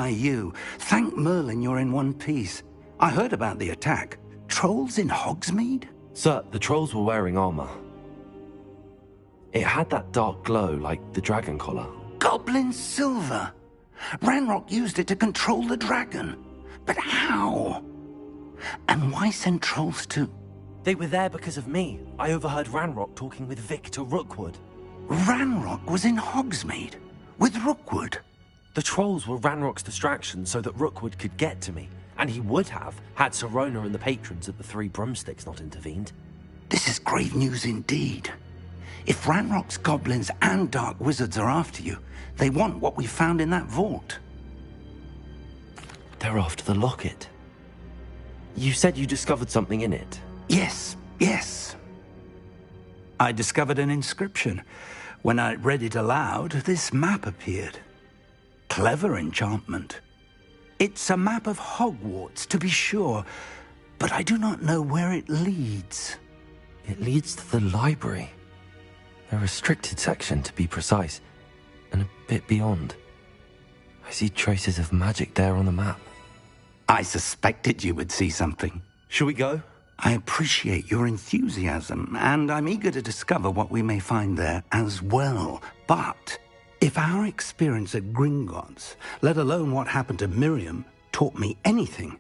why you? Thank Merlin you're in one piece. I heard about the attack. Trolls in Hogsmeade? Sir, the trolls were wearing armor. It had that dark glow like the dragon collar. Goblin silver! Ranrock used it to control the dragon. But how? And why send trolls to... They were there because of me. I overheard Ranrock talking with Victor Rookwood. Ranrock was in Hogsmeade? With Rookwood? The trolls were Ranrock's distraction so that Rookwood could get to me. And he would have, had Sirona and the patrons at the Three Broomsticks not intervened. This is grave news indeed. If Ranrock's goblins and dark wizards are after you, they want what we found in that vault. They're after the locket. You said you discovered something in it. Yes. I discovered an inscription. When I read it aloud, this map appeared. Clever enchantment. It's a map of Hogwarts, to be sure, but I do not know where it leads. It leads to the library. A restricted section, to be precise, and a bit beyond. I see traces of magic there on the map. I suspected you would see something. Shall we go? I appreciate your enthusiasm, and I'm eager to discover what we may find there as well. But if our experience at Gringotts, let alone what happened to Miriam, taught me anything,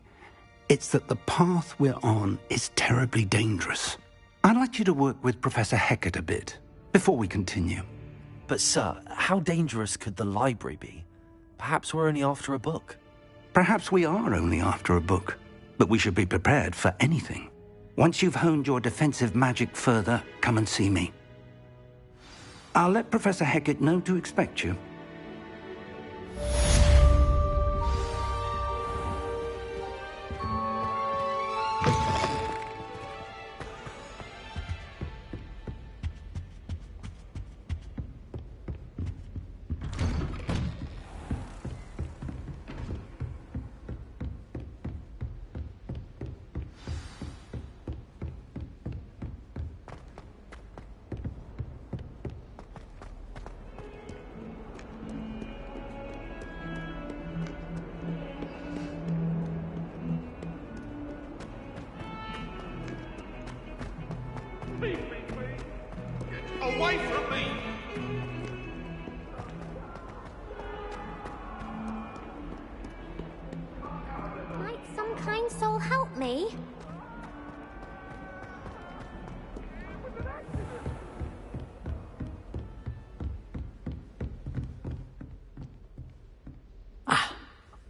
it's that the path we're on is terribly dangerous. I'd like you to work with Professor Hecat a bit before we continue. But sir, how dangerous could the library be? Perhaps we're only after a book. Perhaps we are only after a book, but we should be prepared for anything. Once you've honed your defensive magic further, come and see me. I'll let Professor Hecat know to expect you. Away from me! Might some kind soul help me?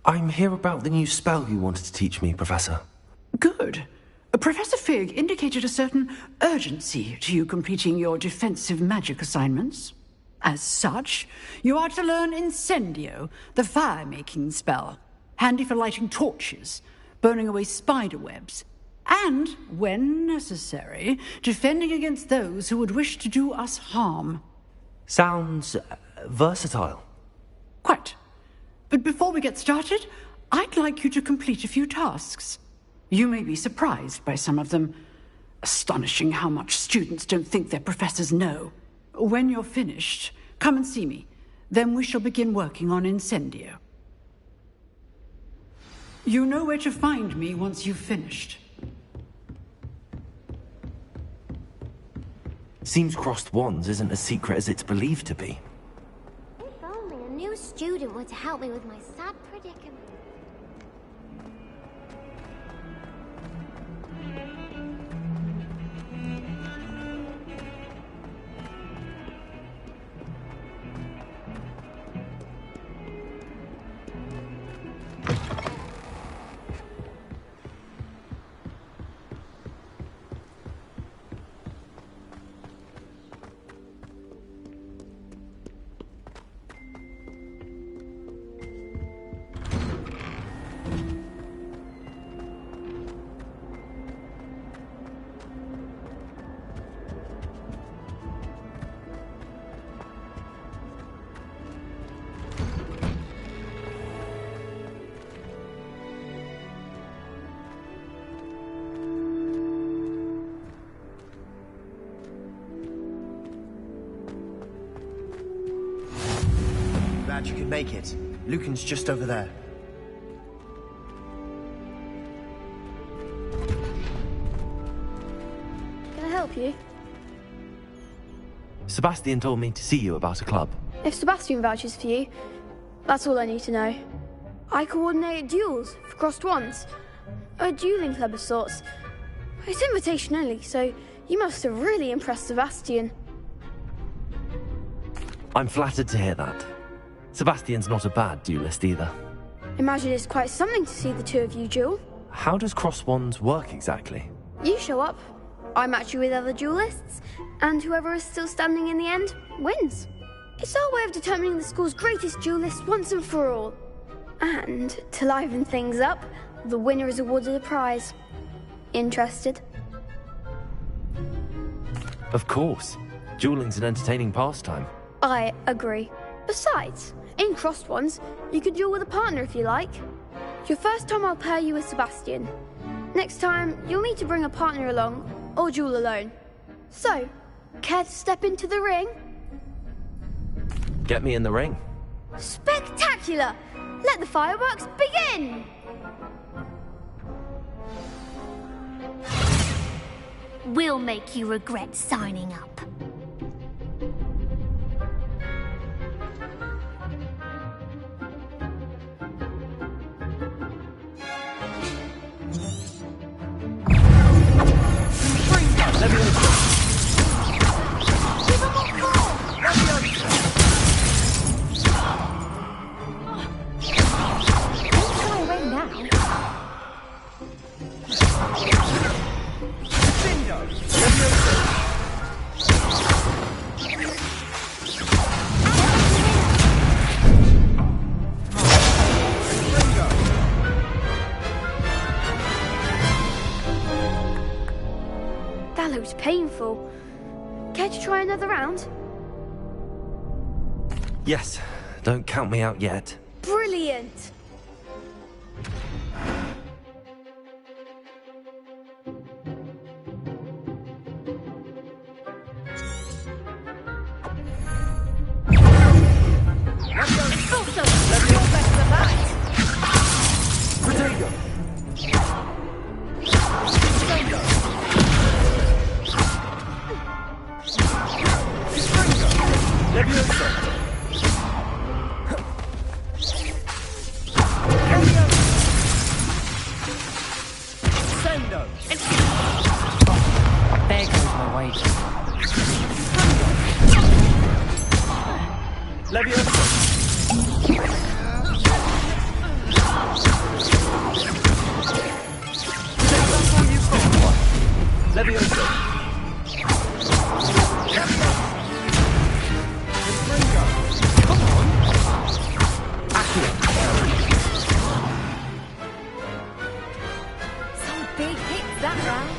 I'm here about the new spell you wanted to teach me, Professor. Good. Professor Fig indicated a certain urgency to you completing your defensive magic assignments. As such, you are to learn Incendio, the fire-making spell, handy for lighting torches, burning away spider webs, and, when necessary, defending against those who would wish to do us harm. Sounds versatile. Quite. But before we get started, I'd like you to complete a few tasks. You may be surprised by some of them. Astonishing how much students don't think their professors know. When you're finished, come and see me. Then we shall begin working on Incendio. You know where to find me once you've finished. Seems crossed wands isn't as secret as it's believed to be. If only a new student were to help me with my sad predicament. Glad you could make it. Lucan's just over there. help you? Sebastian told me to see you about a club. If Sebastian vouches for you, that's all I need to know. I coordinate duels for crossed wands. A dueling club of sorts. It's invitation only, so you must have really impressed Sebastian. I'm flattered to hear that. Sebastian's not a bad duelist either. Imagine it's quite something to see the two of you duel. How does cross wands work exactly? You show up, I match you with other duelists, and whoever is still standing in the end wins. It's our way of determining the school's greatest duelist once and for all. And to liven things up, the winner is awarded a prize. Interested? Of course. Dueling's an entertaining pastime. I agree. Besides, in crossed ones, you can duel with a partner if you like. Your first time I'll pair you with Sebastian. Next time, you'll need to bring a partner along, or duel alone. So, care to step into the ring? Get me in the ring. Spectacular! Let the fireworks begin! We'll make you regret signing up. That looks painful. Care to try another round? Yes. Don't count me out yet. Brilliant! There goes my wages. Some big hits that round.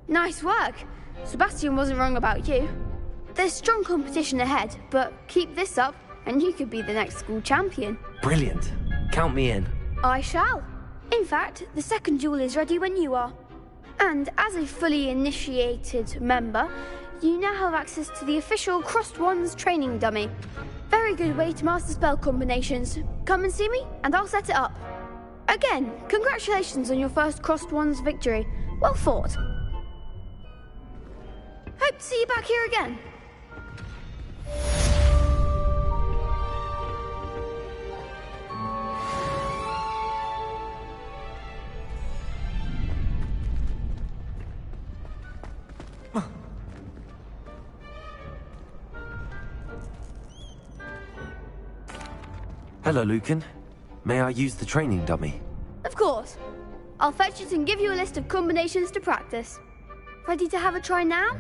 Nice work. Sebastian wasn't wrong about you. There's strong competition ahead, but keep this up and you could be the next school champion. Brilliant. Count me in. I shall. In fact, the second duel is ready when you are. And as a fully initiated member, you now have access to the official Crossed Wands training dummy. Very good way to master spell combinations. Come and see me, and I'll set it up. Again, congratulations on your first Crossed Wands victory. Well fought. Hope to see you back here again. Hello, Lucan. May I use the training dummy? Of course. I'll fetch it and give you a list of combinations to practice. Ready to have a try now?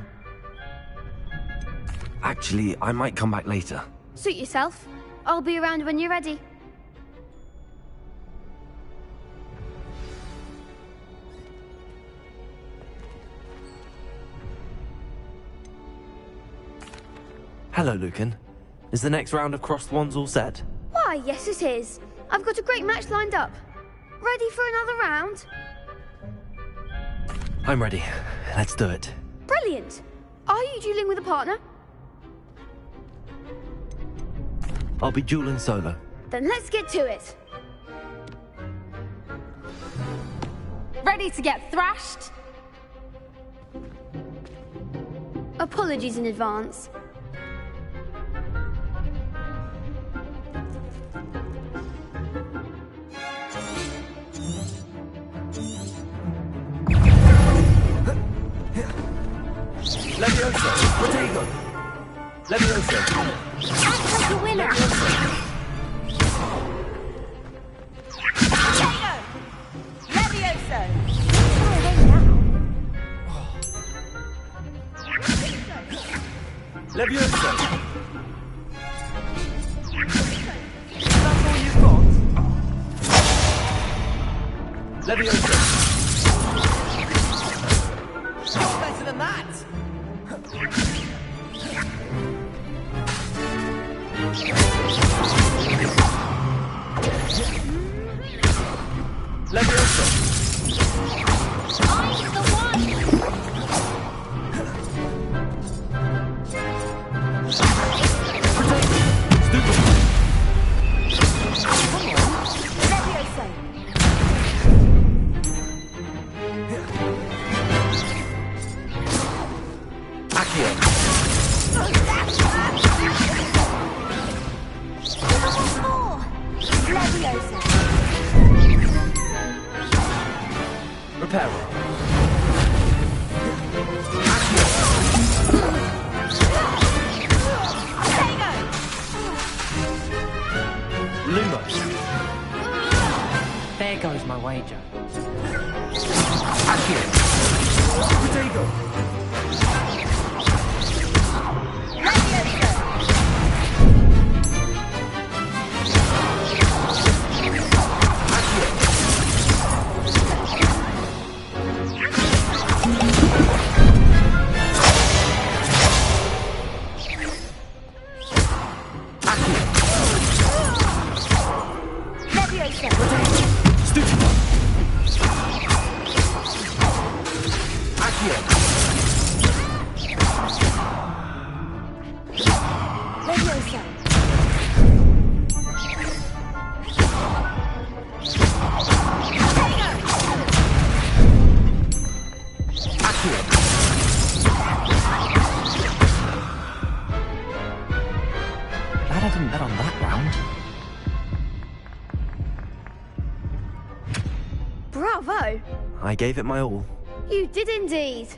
Actually, I might come back later. Suit yourself. I'll be around when you're ready. Hello, Lucan. Is the next round of Crossed Wands all set? Why, yes it is. I've got a great match lined up. Ready for another round? I'm ready. Let's do it. Brilliant. Are you dueling with a partner? I'll be dueling solo. Then let's get to it. Ready to get thrashed? Apologies in advance. Levioso! Protego! Levioso! Act like a winner! Protego! Levioso! Levioso! That's all you've got? Levioso! You're better than that! Levioso! I'm the one! Levioso! Accio! More! Levioso! Reparo! Protego! Lumos! There goes my wager. Accio! Protego! Levioso! Levioso! Stupido! Accio! Levioso! Accio! Glad I didn't bet on that round. Bravo! I gave it my all. You did indeed.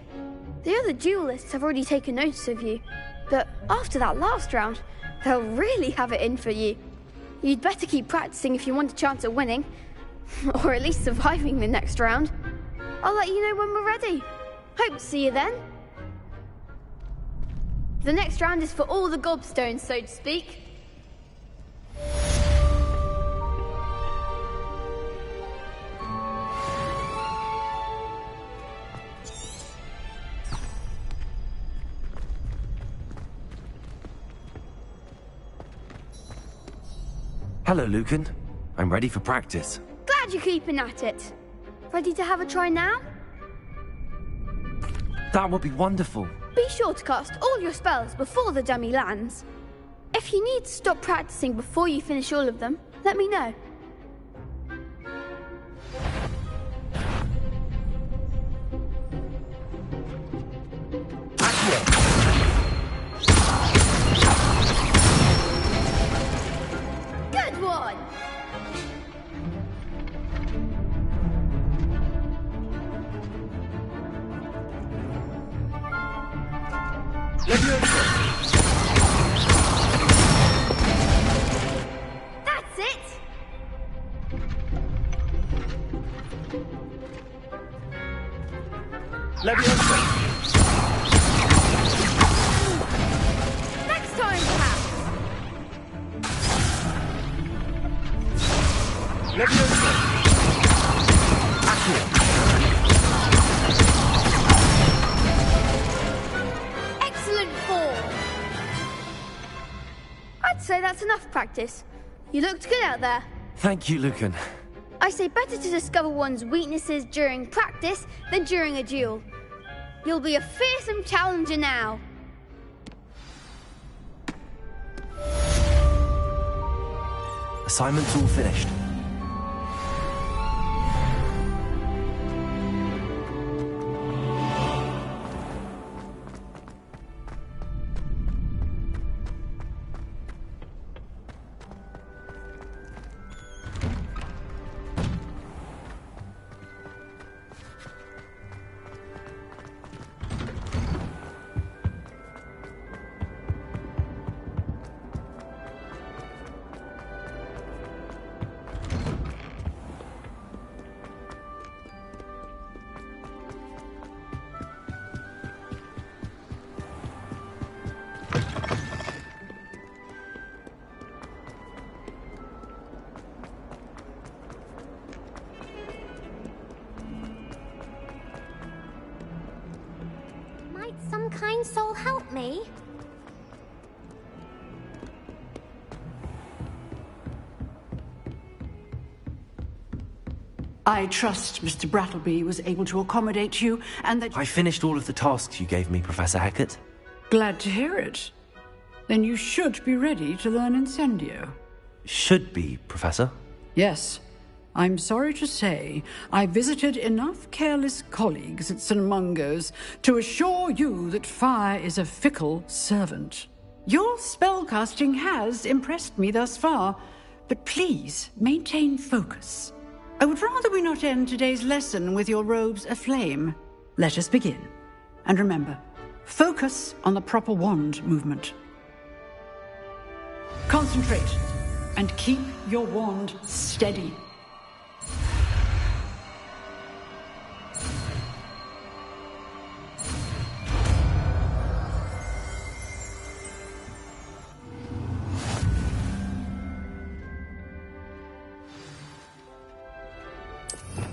The other duelists have already taken notice of you, but after that last round, they'll really have it in for you. You'd better keep practicing if you want a chance at winning, or at least surviving the next round. I'll let you know when we're ready. Hope to see you then. The next round is for all the gobstones, so to speak. Hello, Lucan. I'm ready for practice. Glad you're keeping at it. Ready to have a try now? That would be wonderful. Be sure to cast all your spells before the dummy lands. If you need to stop practicing before you finish all of them, let me know. Good one! That's it! Levioso! Next time, perhaps! Levioso! Accio! Excellent form! I'd say that's enough practice. You looked good out there. Thank you, Lucan. I say better to discover one's weaknesses during practice than during a duel. You'll be a fearsome challenger now. Assignment's all finished. soul help me? I trust Mr. Brattleby was able to accommodate you, and that... I finished all of the tasks you gave me, Professor Hecat. Glad to hear it. Then you should be ready to learn Incendio. Should be, Professor. Yes. I'm sorry to say, I visited enough careless colleagues at St. Mungo's to assure you that fire is a fickle servant. Your spellcasting has impressed me thus far, but please maintain focus. I would rather we not end today's lesson with your robes aflame. Let us begin. And remember, focus on the proper wand movement. Concentrate, and keep your wand steady.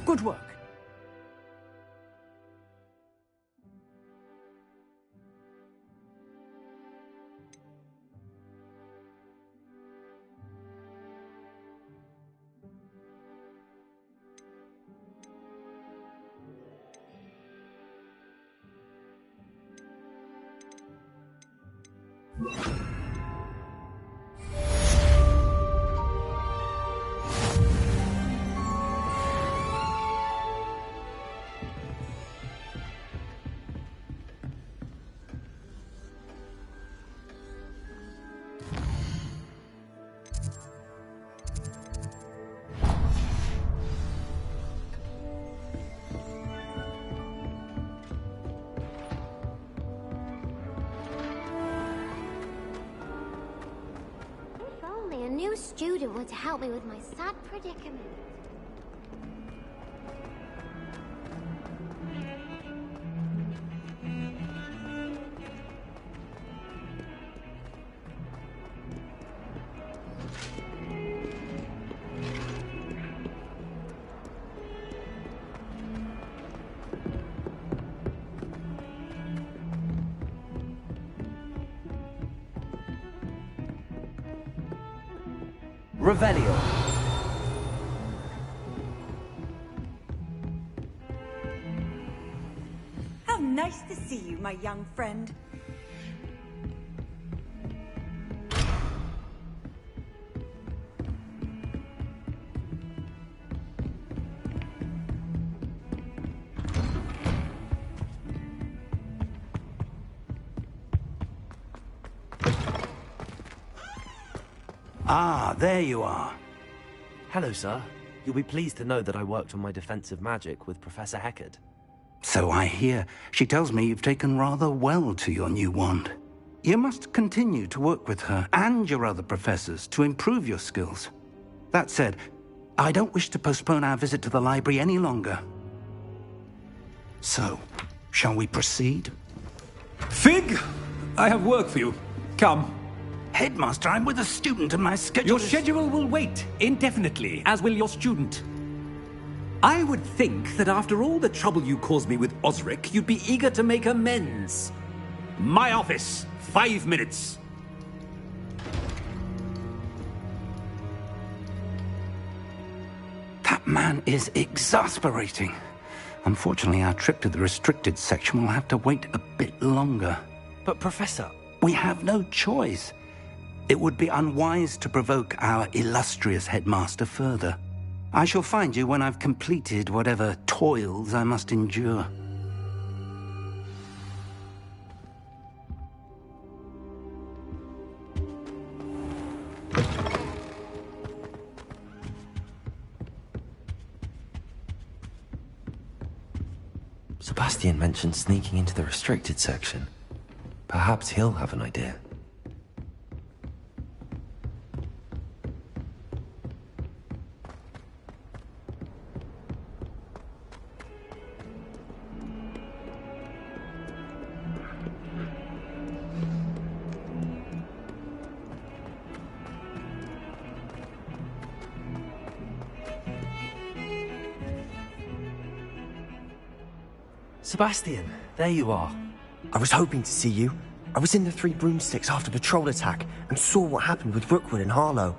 Good work. A new student were to help me with my sad predicament. Revelio. How nice to see you, my young friend. Ah, there you are. Hello, sir. You'll be pleased to know that I worked on my defensive magic with Professor Hecat. So I hear. She tells me you've taken rather well to your new wand. You must continue to work with her and your other professors to improve your skills. That said, I don't wish to postpone our visit to the library any longer. So, shall we proceed? Fig, I have work for you. Come. Headmaster, I'm with a student and my schedule Your is... schedule will wait indefinitely, as will your student. I would think that after all the trouble you caused me with Osric, you'd be eager to make amends. My office, 5 minutes. That man is exasperating. Unfortunately, our trip to the restricted section will have to wait a bit longer. But, Professor... We have no choice. It would be unwise to provoke our illustrious headmaster further. I shall find you when I've completed whatever toils I must endure. Sebastian mentioned sneaking into the restricted section. Perhaps he'll have an idea. Sebastian, there you are. I was hoping to see you. I was in the Three Broomsticks after patrol attack and saw what happened with Rookwood and Harlow.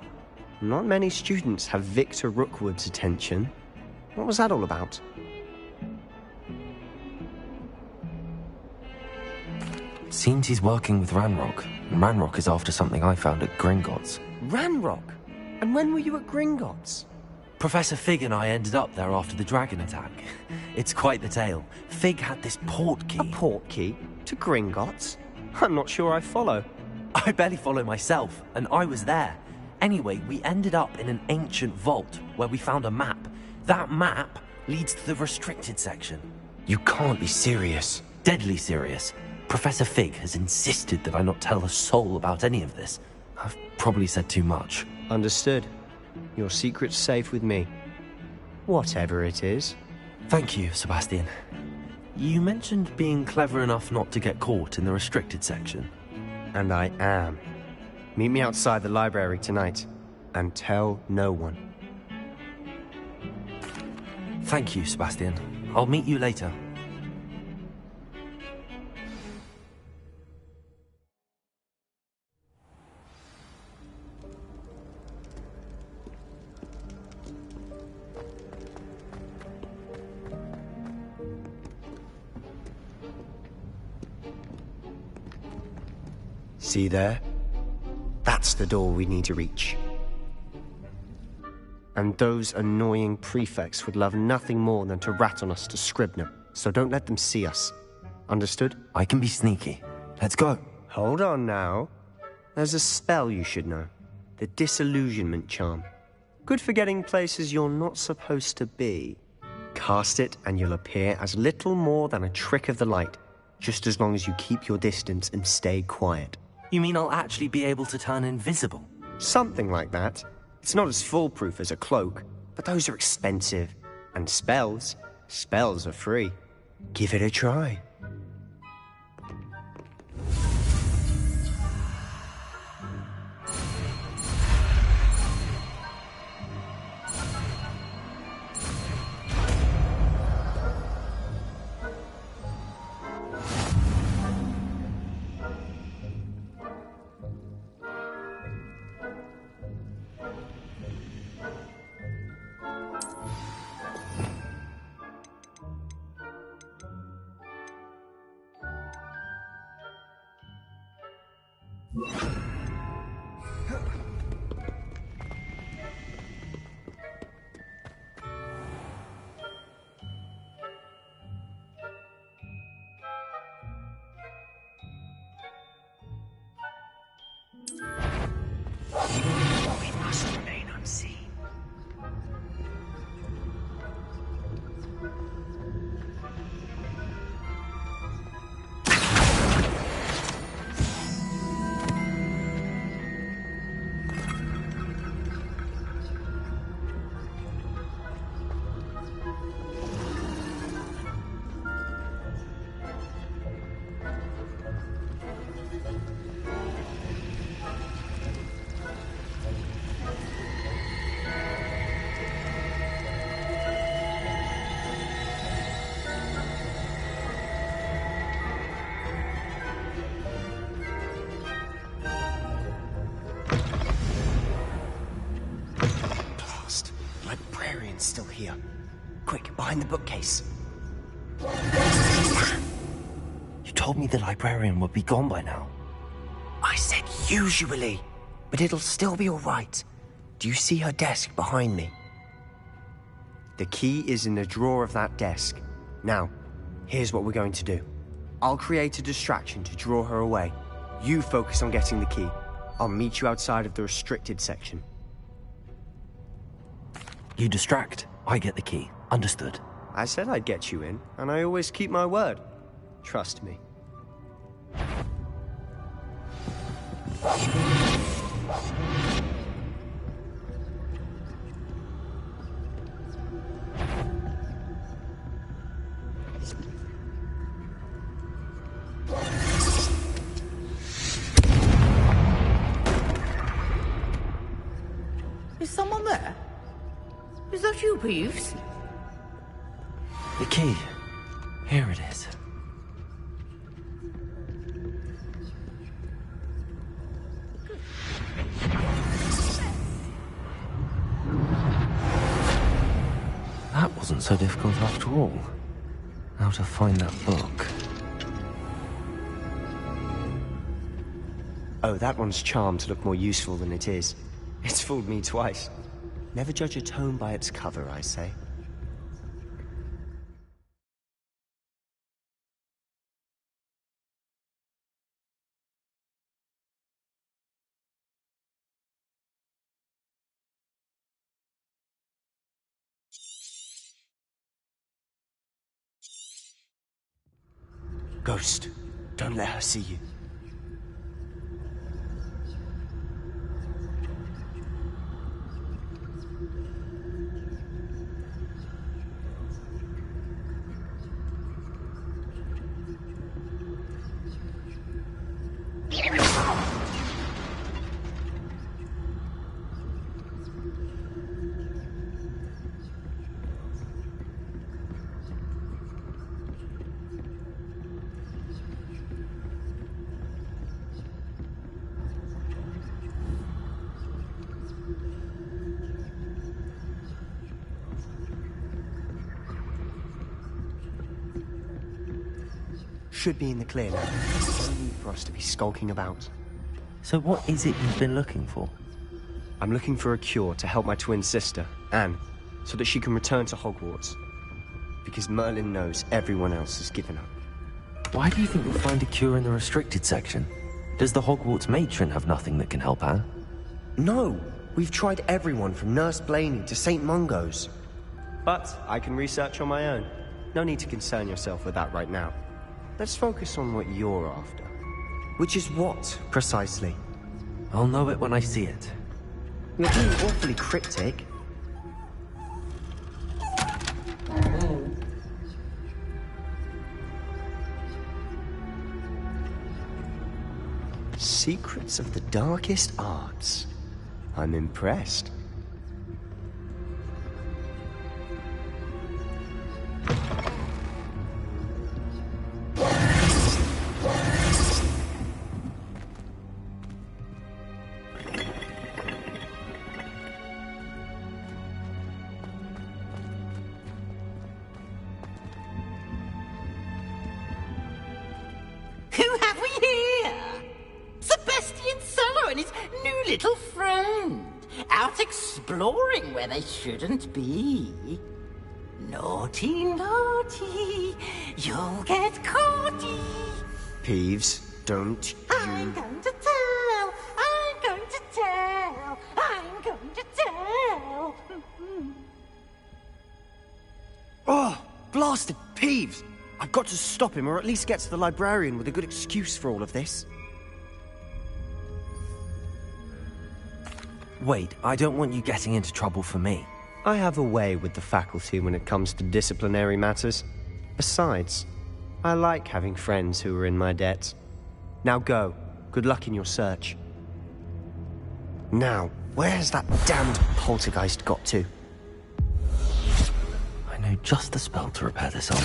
Not many students have Victor Rookwood's attention. What was that all about? Seems he's working with Ranrock, and Ranrock is after something I found at Gringotts. Ranrock? And when were you at Gringotts? Professor Fig and I ended up there after the dragon attack. It's quite the tale. Fig had this port key. A port key? To Gringotts? I'm not sure I follow. I barely follow myself, and I was there. Anyway, we ended up in an ancient vault where we found a map. That map leads to the restricted section. You can't be serious. Deadly serious. Professor Fig has insisted that I not tell a soul about any of this. I've probably said too much. Understood. Your secret's safe with me. Whatever it is. Thank you, Sebastian. You mentioned being clever enough not to get caught in the restricted section. And I am. Meet me outside the library tonight, and tell no one. Thank you, Sebastian. I'll meet you later. See there? That's the door we need to reach. And those annoying prefects would love nothing more than to rat on us to Scribner, so don't let them see us. Understood? I can be sneaky. Let's go. Hold on now. There's a spell you should know. The Disillusionment Charm. Good for getting places you're not supposed to be. Cast it and you'll appear as little more than a trick of the light, just as long as you keep your distance and stay quiet. You mean I'll actually be able to turn invisible? Something like that. It's not as foolproof as a cloak, but those are expensive. And spells are free. Give it a try. We must remain unseen. Still here. Quick, behind the bookcase. You told me the librarian would be gone by now. I said usually, but it'll still be all right. Do you see her desk behind me? The key is in the drawer of that desk. Now, here's what we're going to do. I'll create a distraction to draw her away. You focus on getting the key. I'll meet you outside of the restricted section. You distract, I get the key. Understood. I said I'd get you in, and I always keep my word. Trust me. Is someone there? Is that you, Peeves? The key. Here it is. wasn't so difficult after all. How to find that book? Oh, that one's charmed to look more useful than it is. It's fooled me twice. Never judge a tome by its cover, I say. Ghost, don't let her see you. Should be in the clear now. No need for us to be skulking about. So what is it you've been looking for? I'm looking for a cure to help my twin sister, Anne, so that she can return to Hogwarts. Because Merlin knows everyone else has given up. Why do you think you'll find a cure in the restricted section? Does the Hogwarts matron have nothing that can help Anne? No! We've tried everyone from Nurse Blaney to St. Mungo's. But I can research on my own. No need to concern yourself with that right now. Let's focus on what you're after. Which is what, precisely? I'll know it when I see it. You're being awfully cryptic. Secrets of the darkest arts. I'm impressed. Exploring where they shouldn't be. Naughty, naughty, you'll get caughty. Peeves, don't you... I'm going to tell, I'm going to tell, I'm going to tell. Oh, blasted Peeves! I've got to stop him, or at least get to the librarian with a good excuse for all of this. Wait, I don't want you getting into trouble for me. I have a way with the faculty when it comes to disciplinary matters. Besides, I like having friends who are in my debt. Now go. Good luck in your search. Now, where's that damned poltergeist got to? I know just the spell to repair this armor.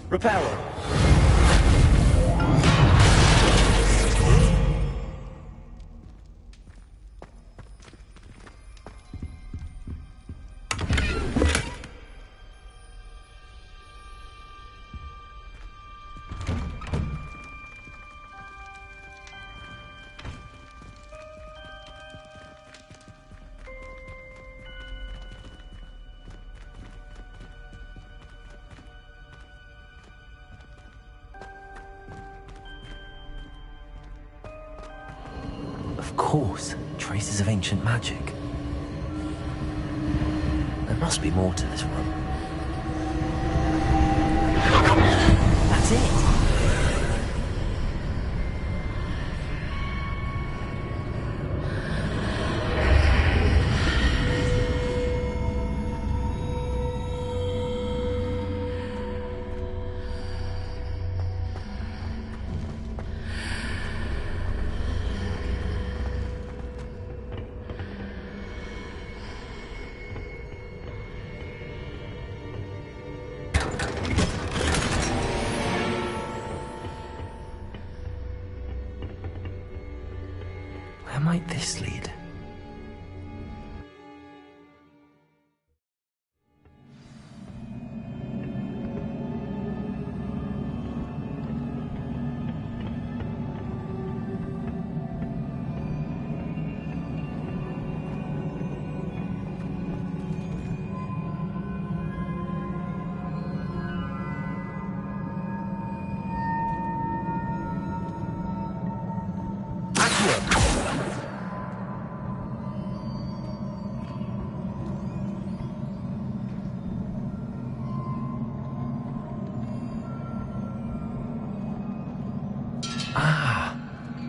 Repairer! Of course, traces of ancient magic. There must be more to this room. That's it! this lead?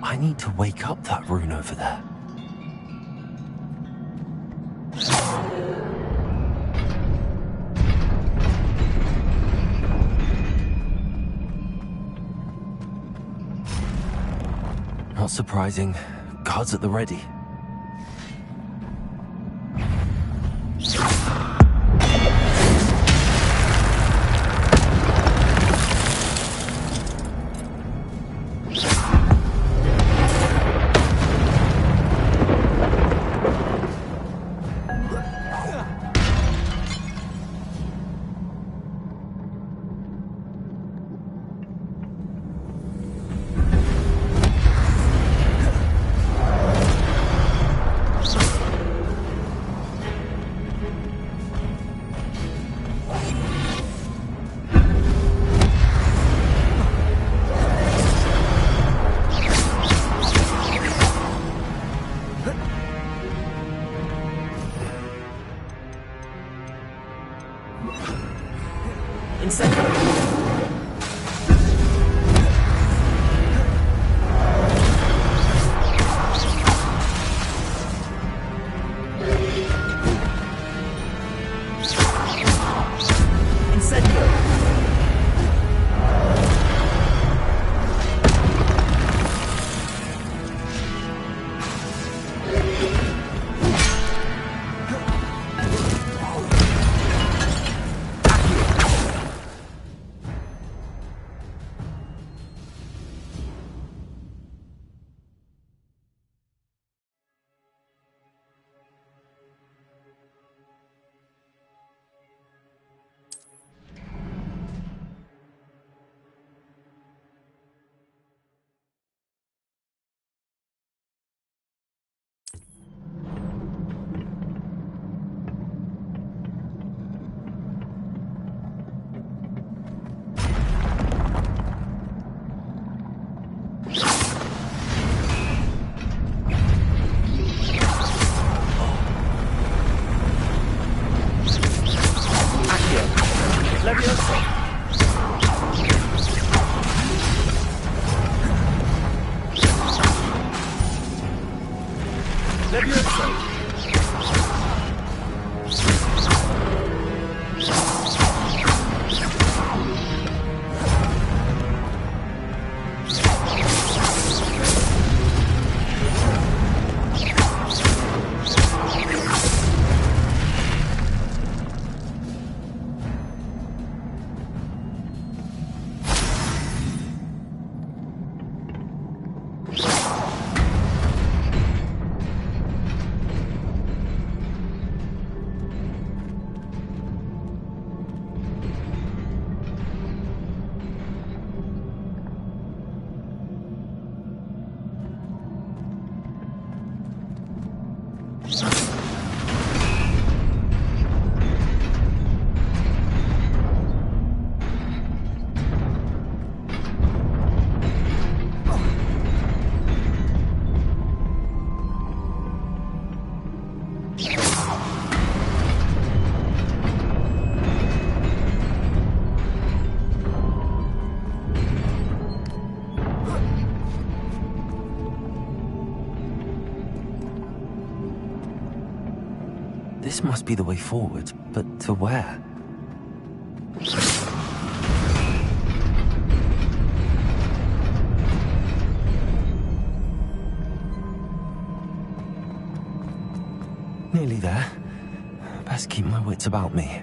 I need to wake up that rune over there. Not surprising. Guards at the ready. This must be the way forward, but to where? Nearly there. Best keep my wits about me.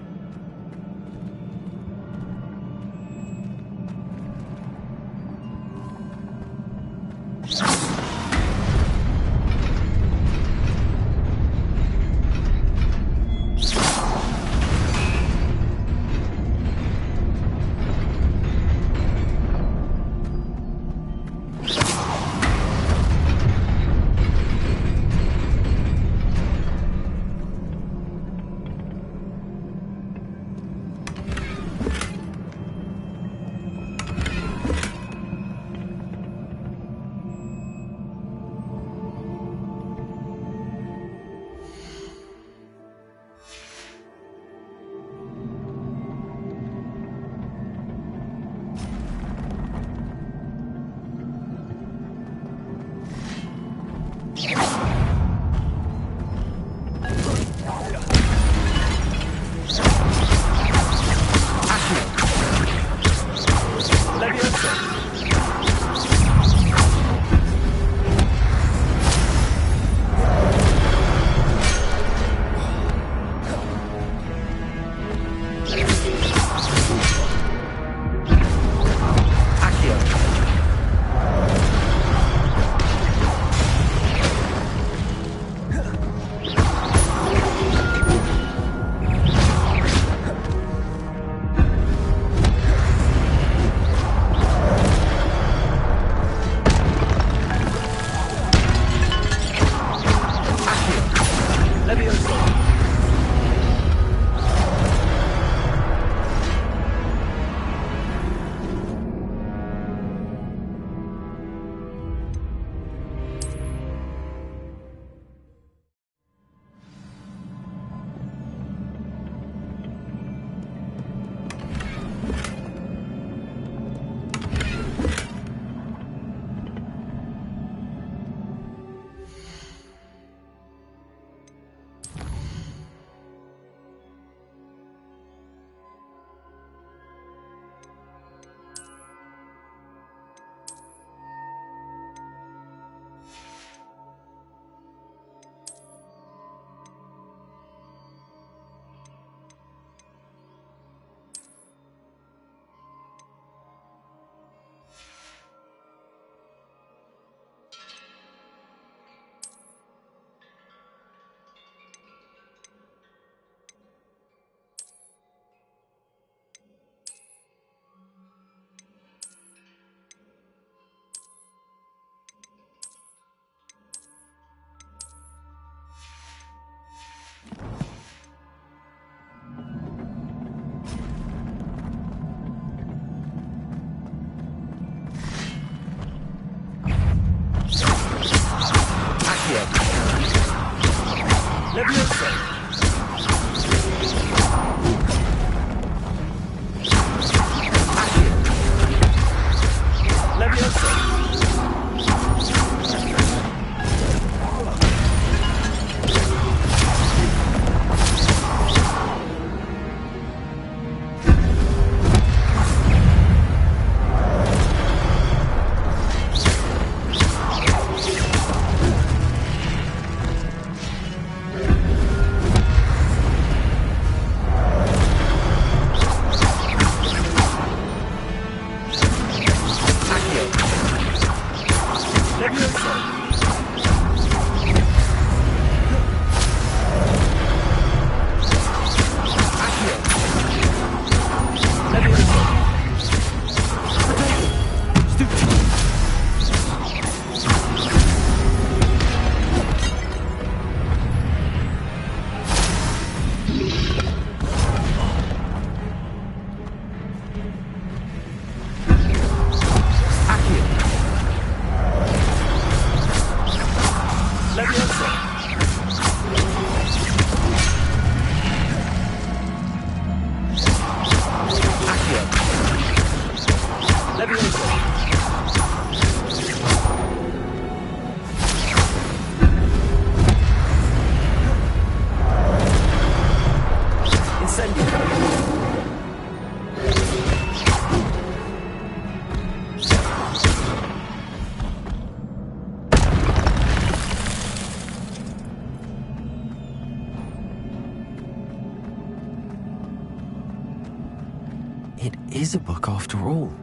It is a book after all.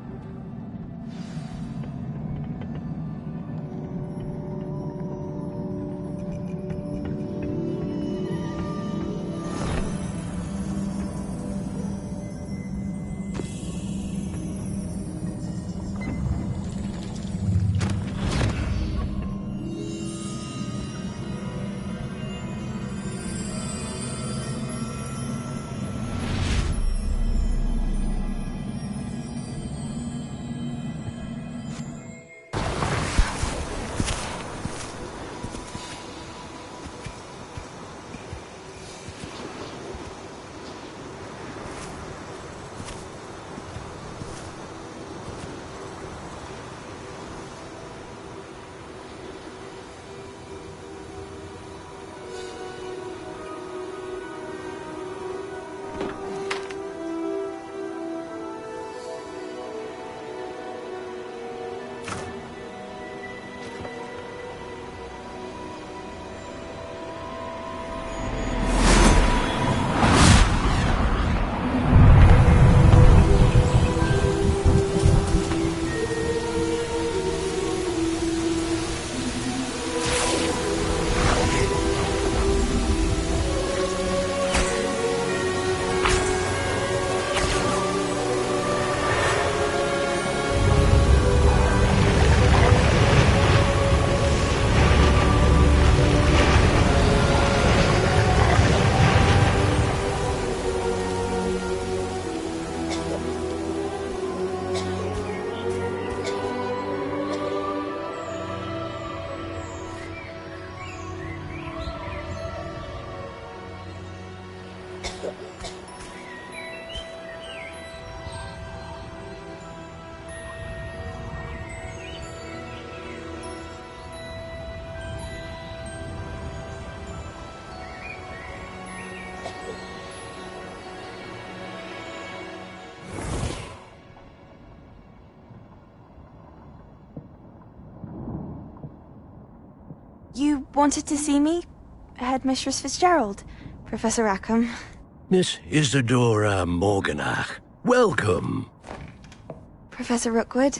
You wanted to see me? Headmistress Fitzgerald? Professor Rackham? Miss Isadora Morganach, welcome. Professor Rookwood?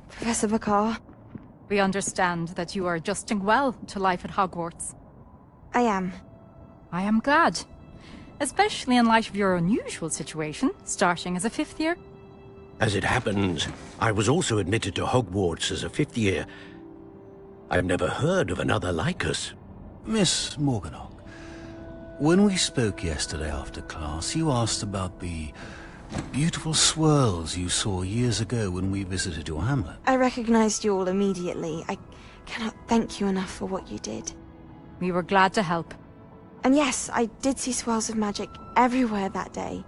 Professor McCaw? We understand that you are adjusting well to life at Hogwarts. I am. I am glad. Especially in light of your unusual situation, starting as a 5th year. As it happens, I was also admitted to Hogwarts as a 5th year. I've never heard of another like us. Miss Morganach, when we spoke yesterday after class, you asked about the beautiful swirls you saw years ago when we visited your hamlet. I recognized you all immediately. I cannot thank you enough for what you did. We were glad to help. And yes, I did see swirls of magic everywhere that day.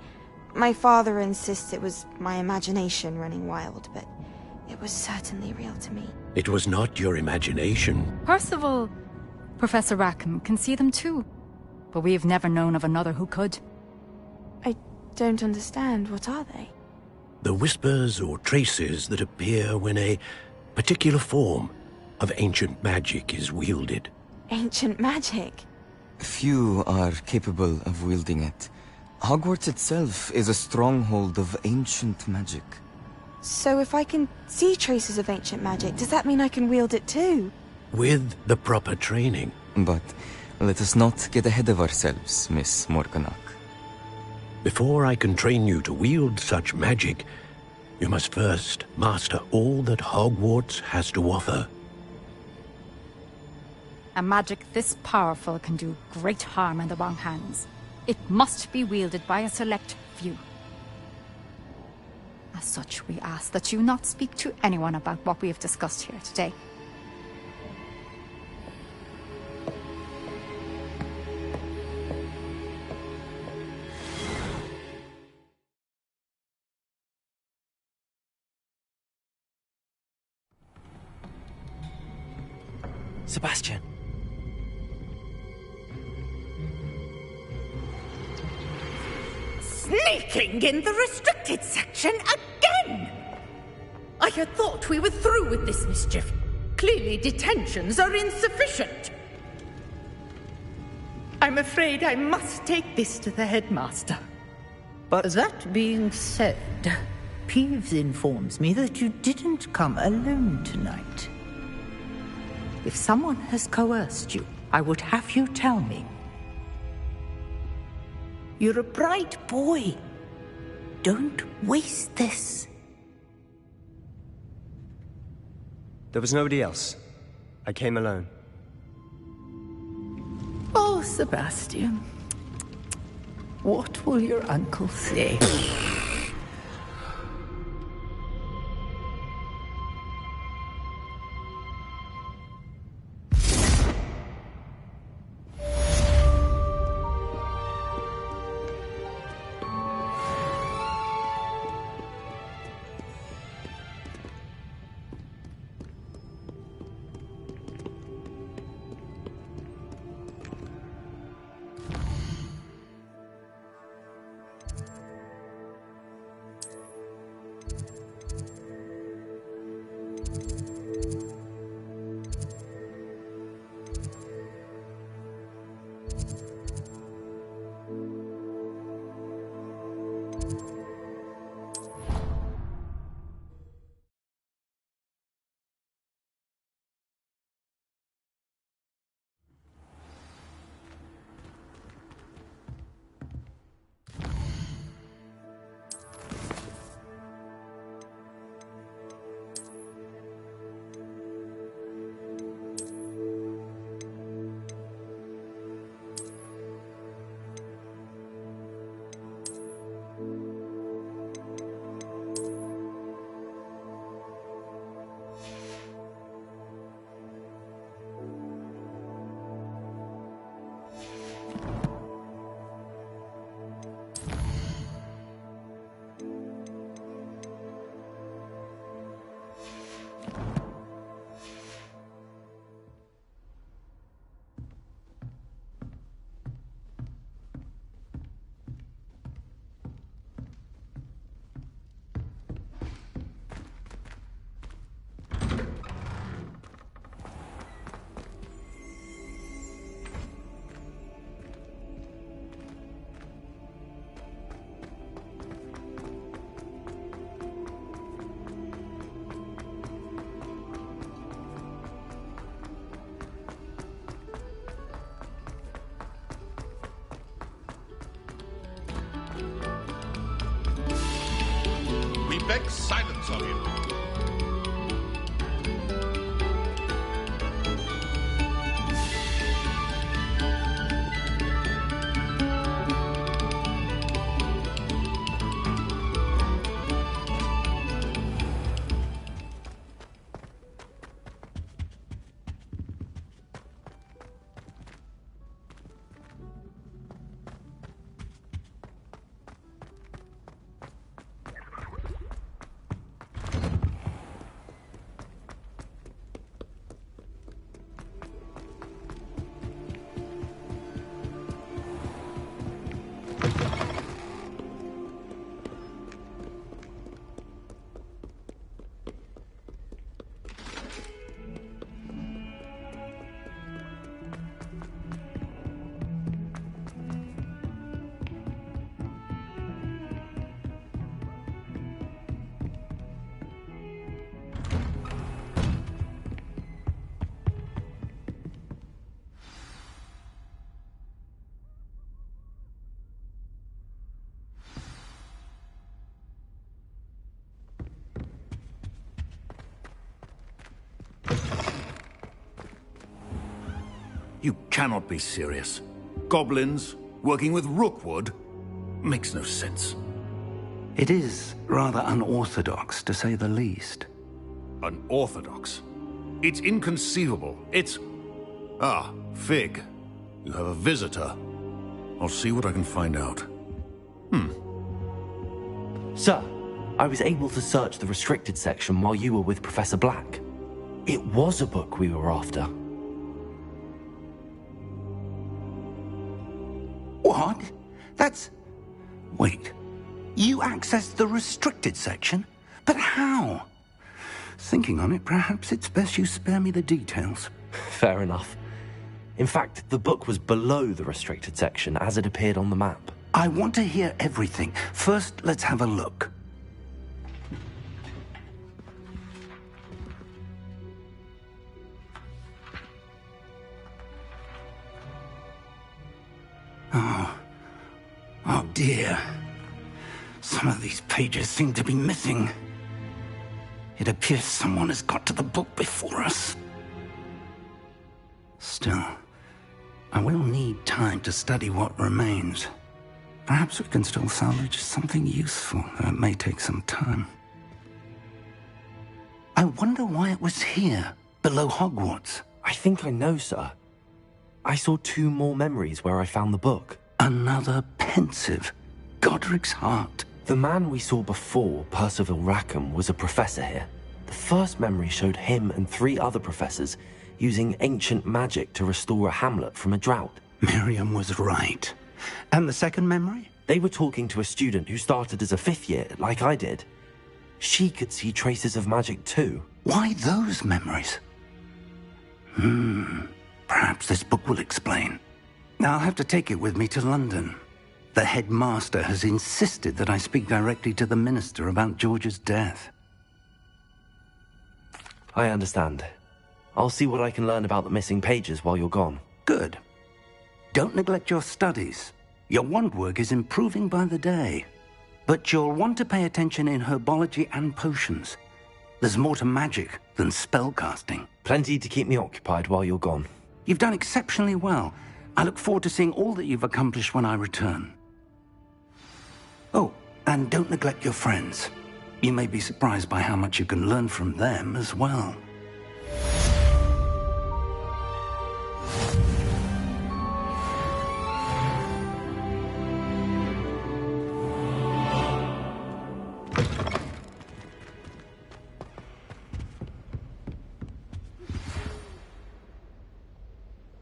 My father insists it was my imagination running wild, but it was certainly real to me. It was not your imagination. Percival, Professor Rackham can see them too. But we've never known of another who could. I don't understand. What are they? The whispers or traces that appear when a particular form of ancient magic is wielded. Ancient magic? Few are capable of wielding it. Hogwarts itself is a stronghold of ancient magic. So if I can see traces of ancient magic, does that mean I can wield it too? With the proper training. But let us not get ahead of ourselves, Miss Morganach. Before I can train you to wield such magic, you must first master all that Hogwarts has to offer. A magic this powerful can do great harm in the wrong hands. It must be wielded by a select few. As such, we ask that you not speak to anyone about what we have discussed here today. Sebastian. Sneaking in the restricted section again! I had thought we were through with this mischief. Clearly detentions are insufficient. I'm afraid I must take this to the headmaster. But that being said, Peeves informs me that you didn't come alone tonight. If someone has coerced you, I would have you tell me. You're a bright boy. Don't waste this. There was nobody else. I came alone. Oh, Sebastian. What will your uncle say? Beg silence of him. You cannot be serious. Goblins working with Rookwood? Makes no sense. It is rather unorthodox, to say the least. Unorthodox? It's inconceivable. It's... Ah, Fig. You have a visitor. I'll see what I can find out. Sir, I was able to search the restricted section while you were with Professor Black. It was a book we were after. What? That's... Wait. You accessed the restricted section? But how? Thinking on it, perhaps it's best you spare me the details. Fair enough. In fact, the book was below the restricted section as it appeared on the map. I want to hear everything. First, let's have a look. Oh dear. Some of these pages seem to be missing. It appears someone has got to the book before us. Still, I will need time to study what remains. Perhaps we can still salvage something useful, though it may take some time. I wonder why it was here, below Hogwarts. I think I know, sir. I saw 2 more memories where I found the book. Another pensive. Godric's heart. The man we saw before, Percival Rackham, was a professor here. The first memory showed him and 3 other professors using ancient magic to restore a hamlet from a drought. Miriam was right. And the second memory? They were talking to a student who started as a 5th year, like I did. She could see traces of magic too. Why those memories? Perhaps this book will explain. I'll have to take it with me to London. The headmaster has insisted that I speak directly to the minister about George's death. I understand. I'll see what I can learn about the missing pages while you're gone. Good. Don't neglect your studies. Your wand work is improving by the day. But you'll want to pay attention in herbology and potions. There's more to magic than spellcasting. Plenty to keep me occupied while you're gone. You've done exceptionally well. I look forward to seeing all that you've accomplished when I return. Oh, and don't neglect your friends. You may be surprised by how much you can learn from them as well.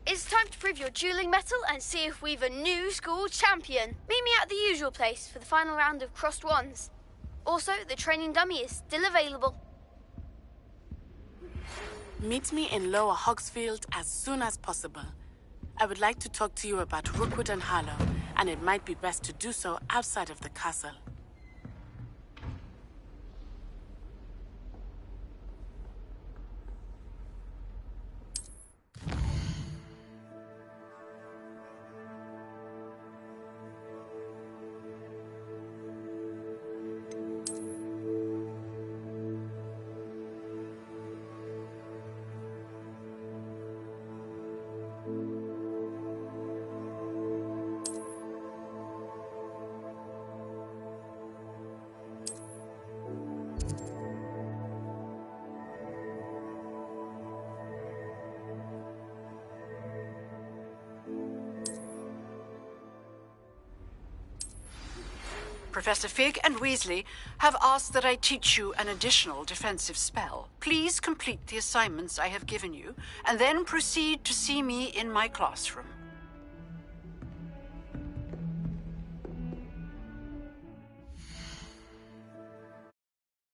It's time to prove your dueling mettle and see if we've a new school champion. Meet me at the usual place for the final round of crossed wands. Also, the training dummy is still available. Meet me in Lower Hogsfield as soon as possible. I would like to talk to you about Rookwood and Harlow, and it might be best to do so outside of the castle. Professor Fig and Weasley have asked that I teach you an additional defensive spell. Please complete the assignments I have given you, and then proceed to see me in my classroom.